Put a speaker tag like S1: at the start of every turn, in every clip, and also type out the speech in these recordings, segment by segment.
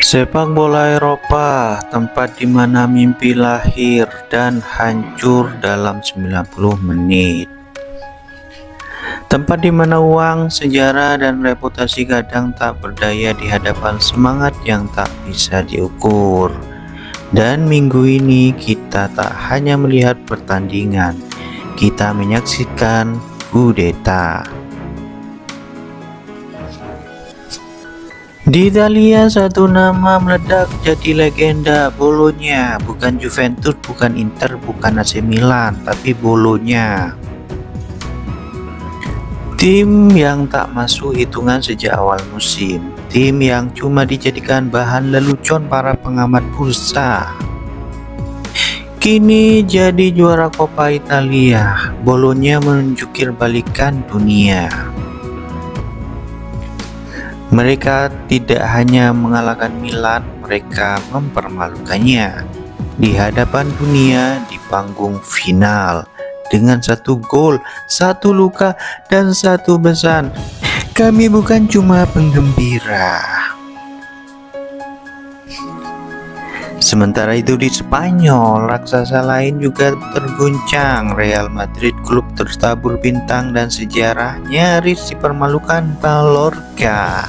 S1: Sepak bola Eropa, tempat di mana mimpi lahir dan hancur dalam 90 menit. Tempat di mana uang, sejarah, dan reputasi kadang tak berdaya di hadapan semangat yang tak bisa diukur. Dan minggu ini kita tak hanya melihat pertandingan, kita menyaksikan kudeta. Di Italia satu nama meledak jadi legenda, Bolonya. Bukan Juventus, bukan Inter, bukan AC Milan, tapi Bolonya. Tim yang tak masuk hitungan sejak awal musim. Tim yang cuma dijadikan bahan lelucon para pengamat bursa. Kini jadi juara Coppa Italia. Bolonya menunjukkan balikan dunia. Mereka tidak hanya mengalahkan Milan, mereka mempermalukannya di hadapan dunia di panggung final dengan 1 gol, 1 luka, dan 1 pesan. Kami bukan cuma penggembira. Sementara itu di Spanyol, raksasa lain juga terguncang. Real Madrid, klub tertabur bintang dan sejarah, nyaris dipermalukan Mallorca.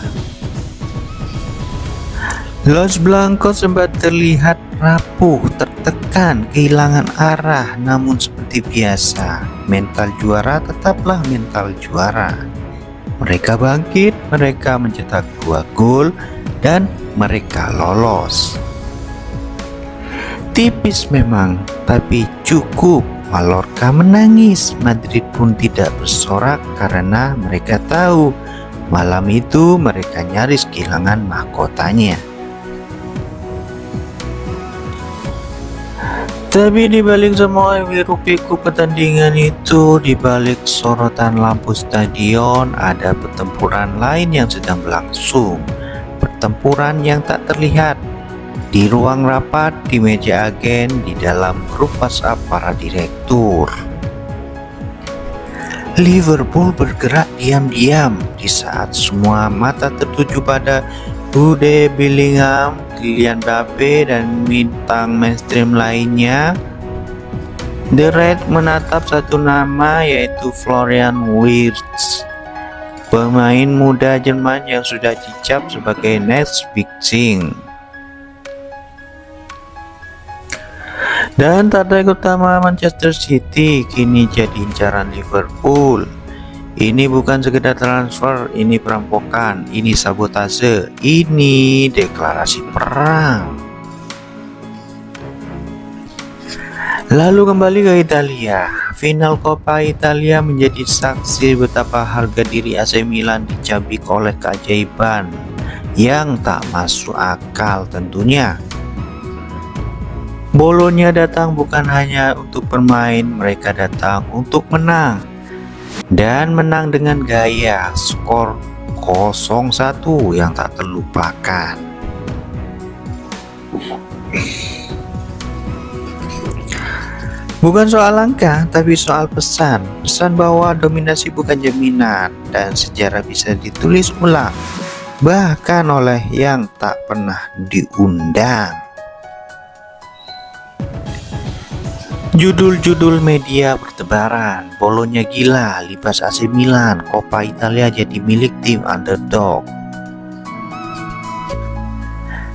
S1: Los Blancos sempat terlihat rapuh, tertekan, kehilangan arah. Namun seperti biasa, mental juara tetaplah mental juara. Mereka bangkit, mereka mencetak 2 gol, dan mereka lolos. Tipis memang, tapi cukup. Mallorca menangis, Madrid pun tidak bersorak karena mereka tahu malam itu mereka nyaris kehilangan mahkotanya. Tapi di balik semua hiruk-pikuk pertandingan itu, di balik sorotan lampu stadion, ada pertempuran lain yang sedang berlangsung. Pertempuran yang tak terlihat. Di ruang rapat, di meja agen, di dalam grup WhatsApp para direktur. Liverpool bergerak diam-diam di saat semua mata tertuju pada Jude Bellingham, Kylian Mbappe, dan bintang mainstream lainnya. The Reds menatap satu nama, yaitu Florian Wirtz, pemain muda Jerman yang sudah dicap sebagai next big thing. Dan target utama Manchester City kini jadi incaran Liverpool. Ini bukan sekedar transfer, ini perampokan, ini sabotase, ini deklarasi perang. Lalu kembali ke Italia. Final Coppa Italia menjadi saksi betapa harga diri AC Milan dicabik oleh keajaiban yang tak masuk akal tentunya. Bolonya datang bukan hanya untuk bermain, mereka datang untuk menang. Dan menang dengan gaya, skor 0-1 yang tak terlupakan. Bukan soal angka, tapi soal pesan. Pesan bahwa dominasi bukan jaminan, dan sejarah bisa ditulis ulang, bahkan oleh yang tak pernah diundang. Judul-judul media bertebaran, Bolonya gila, libas AC Milan, Coppa Italia jadi milik tim underdog.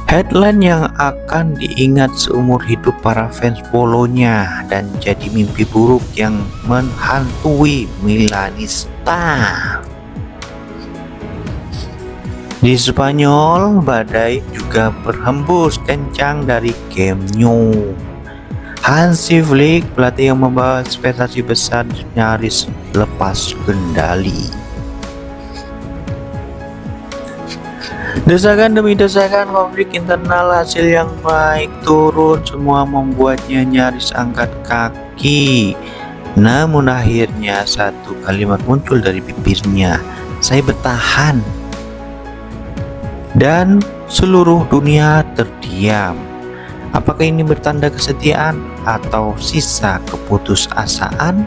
S1: Headline yang akan diingat seumur hidup para fans Bolonya dan jadi mimpi buruk yang menghantui Milanista. Di Spanyol, badai juga berhembus kencang dari Camp Nou. Hansi Flick, pelatih yang membawa ekspektasi besar, nyaris lepas kendali. Desakan demi desakan, konflik internal, hasil yang baik turun, semua membuatnya nyaris angkat kaki. Namun akhirnya satu kalimat muncul dari bibirnya, "Saya bertahan." Dan seluruh dunia terdiam. Apakah ini bertanda kesetiaan atau sisa keputusasaan?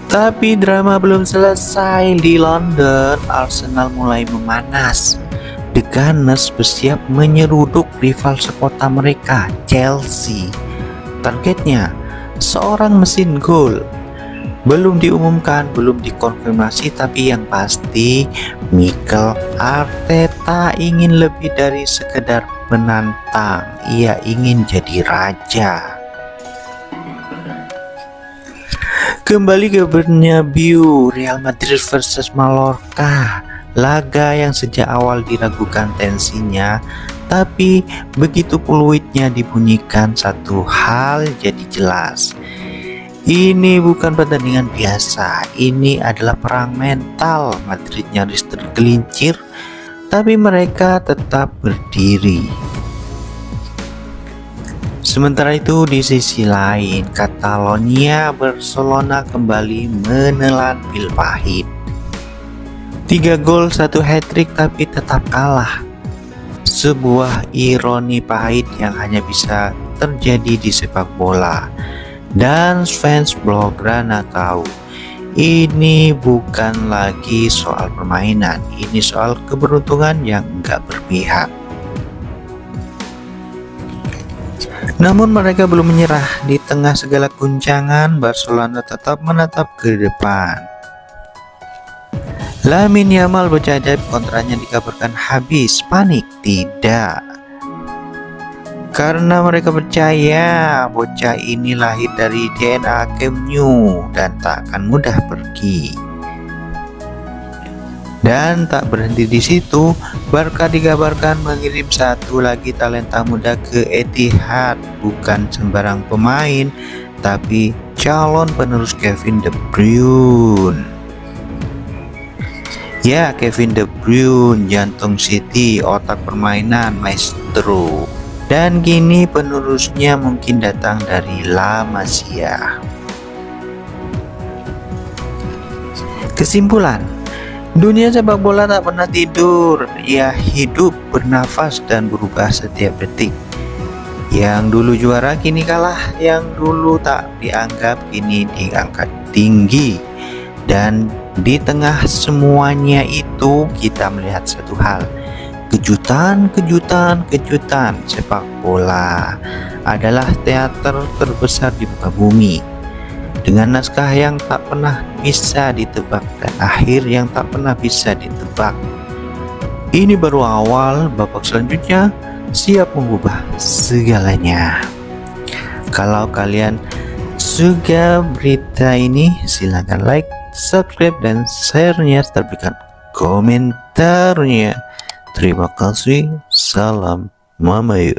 S1: Tapi drama belum selesai. Di London, Arsenal mulai memanas. The Gunners bersiap menyeruduk rival sekota mereka, Chelsea. Targetnya seorang mesin gol. Belum diumumkan, belum dikonfirmasi, tapi yang pasti Mikel Arteta ingin lebih dari sekedar penantang. Ia ingin jadi raja. Kembali ke Bernabeu, Real Madrid versus Mallorca. Laga yang sejak awal diragukan tensinya, tapi begitu peluitnya dibunyikan, satu hal jadi jelas. Ini bukan pertandingan biasa, ini adalah perang mental. Madrid nyaris tergelincir, tapi mereka tetap berdiri. Sementara itu di sisi lain, Catalonia Barcelona kembali menelan pil pahit. 3 gol 1 hat-trick tapi tetap kalah. Sebuah ironi pahit yang hanya bisa terjadi di sepak bola. Dan fans Blaugrana tahu ini bukan lagi soal permainan, ini soal keberuntungan yang enggak berpihak. Namun mereka belum menyerah. Di tengah segala guncangan, Barcelona tetap menatap ke depan. Lamine Yamal bocah ajaib, kontraknya dikabarkan habis. Panik? Tidak. Karena mereka percaya bocah ini lahir dari DNA Camp Nou dan tak akan mudah pergi. Dan tak berhenti di situ, Barca dikabarkan mengirim satu lagi talenta muda ke Etihad. Bukan sembarang pemain, tapi calon penerus Kevin De Bruyne. Ya, Kevin De Bruyne, jantung City, otak permainan, maestro. Dan kini penerusnya mungkin datang dari La Masia. Kesimpulan, dunia sepak bola tak pernah tidur. Ia hidup, bernafas, dan berubah setiap detik. Yang dulu juara kini kalah, yang dulu tak dianggap kini diangkat tinggi. Dan di tengah semuanya itu kita melihat satu hal. Kejutan sepak bola adalah teater terbesar di muka bumi, dengan naskah yang tak pernah bisa ditebak dan akhir yang tak pernah bisa ditebak. Ini baru awal, babak selanjutnya siap mengubah segalanya. Kalau kalian suka berita ini, silahkan like, subscribe, dan share-nya serta berikan komentarnya. Terima kasih. Salam Mamayu.